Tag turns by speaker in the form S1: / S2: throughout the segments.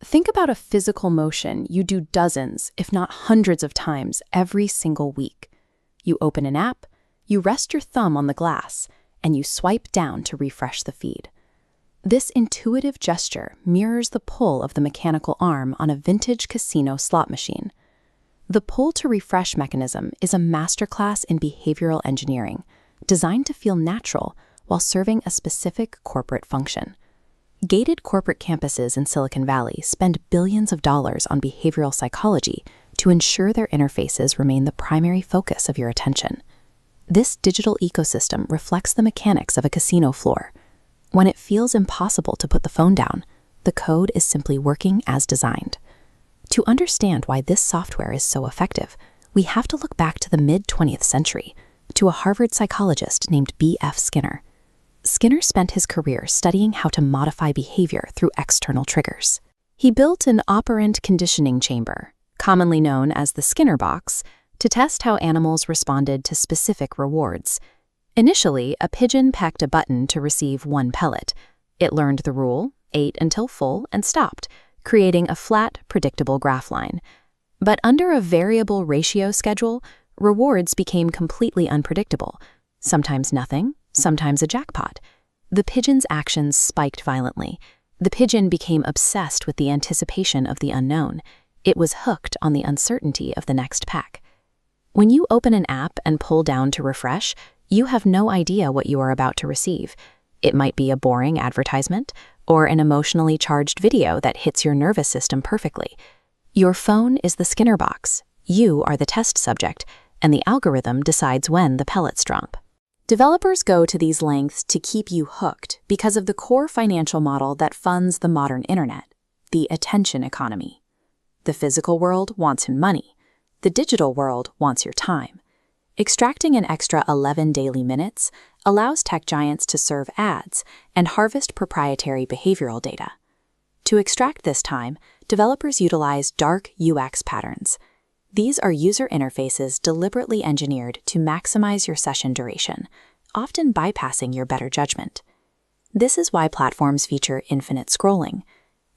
S1: Think about a physical motion you do dozens, if not hundreds of times every single week. You open an app, you rest your thumb on the glass, and you swipe down to refresh the feed. This intuitive gesture mirrors the pull of the mechanical arm on a vintage casino slot machine. The pull-to-refresh mechanism is a masterclass in behavioral engineering, designed to feel natural while serving a specific corporate function. Gated corporate campuses in Silicon Valley spend billions of dollars on behavioral psychology to ensure their interfaces remain the primary focus of your attention. This digital ecosystem reflects the mechanics of a casino floor. When it feels impossible to put the phone down, the code is simply working as designed. To understand why this software is so effective, we have to look back to the mid-20th century, to a Harvard psychologist named B.F. Skinner. Skinner spent his career studying how to modify behavior through external triggers. He built an operant conditioning chamber, commonly known as the Skinner box, to test how animals responded to specific rewards. Initially, a pigeon pecked a button to receive one pellet. It learned the rule, ate until full, and stopped, creating a flat, predictable graph line. But under a variable ratio schedule, rewards became completely unpredictable. Sometimes nothing, sometimes a jackpot. The pigeon's actions spiked violently. The pigeon became obsessed with the anticipation of the unknown. It was hooked on the uncertainty of the next peck. When you open an app and pull down to refresh, you have no idea what you are about to receive. It might be a boring advertisement or an emotionally charged video that hits your nervous system perfectly. Your phone is the Skinner box. You are the test subject, and the algorithm decides when the pellets drop. Developers go to these lengths to keep you hooked because of the core financial model that funds the modern internet, the attention economy. The physical world wants your money. The digital world wants your time. Extracting an extra 11 daily minutes allows tech giants to serve ads and harvest proprietary behavioral data. To extract this time, developers utilize dark UX patterns. These are user interfaces deliberately engineered to maximize your session duration, often bypassing your better judgment. This is why platforms feature infinite scrolling.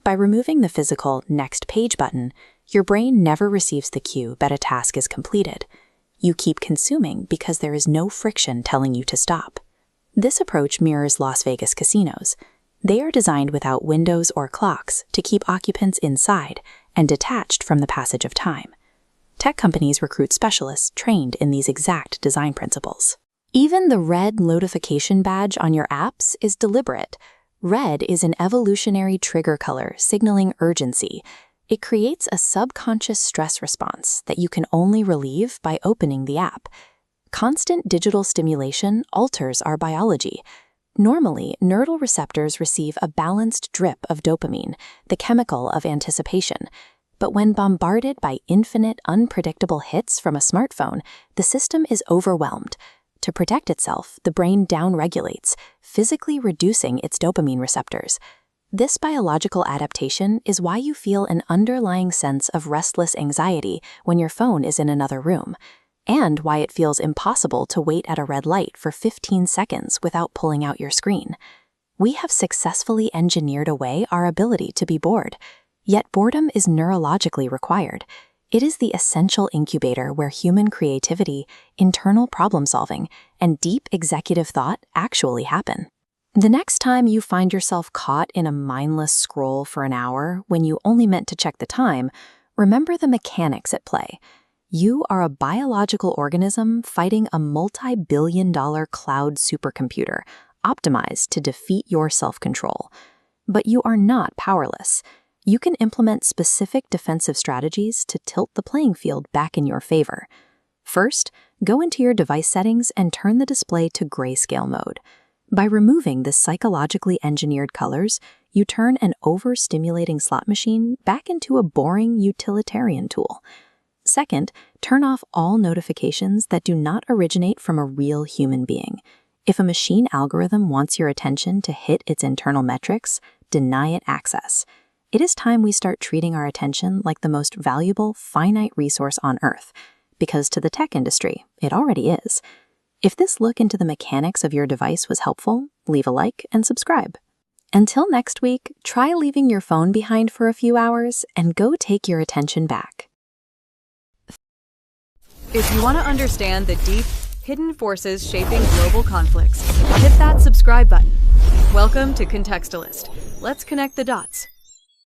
S1: By removing the physical Next Page button, your brain never receives the cue that a task is completed. You keep consuming because there is no friction telling you to stop. This approach mirrors Las Vegas casinos. They are designed without windows or clocks to keep occupants inside and detached from the passage of time. Tech companies recruit specialists trained in these exact design principles. Even the red notification badge on your apps is deliberate. Red is an evolutionary trigger color signaling urgency. It creates a subconscious stress response that you can only relieve by opening the app. Constant digital stimulation alters our biology. Normally, nodal receptors receive a balanced drip of dopamine, the chemical of anticipation. But when bombarded by infinite, unpredictable hits from a smartphone, the system is overwhelmed. To protect itself, the brain downregulates, physically reducing its dopamine receptors. This biological adaptation is why you feel an underlying sense of restless anxiety when your phone is in another room, and why it feels impossible to wait at a red light for 15 seconds without pulling out your screen. We have successfully engineered away our ability to be bored, yet boredom is neurologically required. It is the essential incubator where human creativity, internal problem-solving, and deep executive thought actually happen. The next time you find yourself caught in a mindless scroll for an hour when you only meant to check the time, remember the mechanics at play. You are a biological organism fighting a multi-billion-dollar cloud supercomputer optimized to defeat your self-control. But you are not powerless. You can implement specific defensive strategies to tilt the playing field back in your favor. First, go into your device settings and turn the display to grayscale mode. By removing the psychologically engineered colors, you turn an overstimulating slot machine back into a boring utilitarian tool. Second, turn off all notifications that do not originate from a real human being. If a machine algorithm wants your attention to hit its internal metrics, deny it access. It is time we start treating our attention like the most valuable, finite resource on Earth, because to the tech industry, it already is. If this look into the mechanics of your device was helpful, leave a like and subscribe. Until next week, try leaving your phone behind for a few hours and go take your attention back.
S2: If you want to understand the deep, hidden forces shaping global conflicts, hit that subscribe button. Welcome to Contextalyst. Let's connect the dots.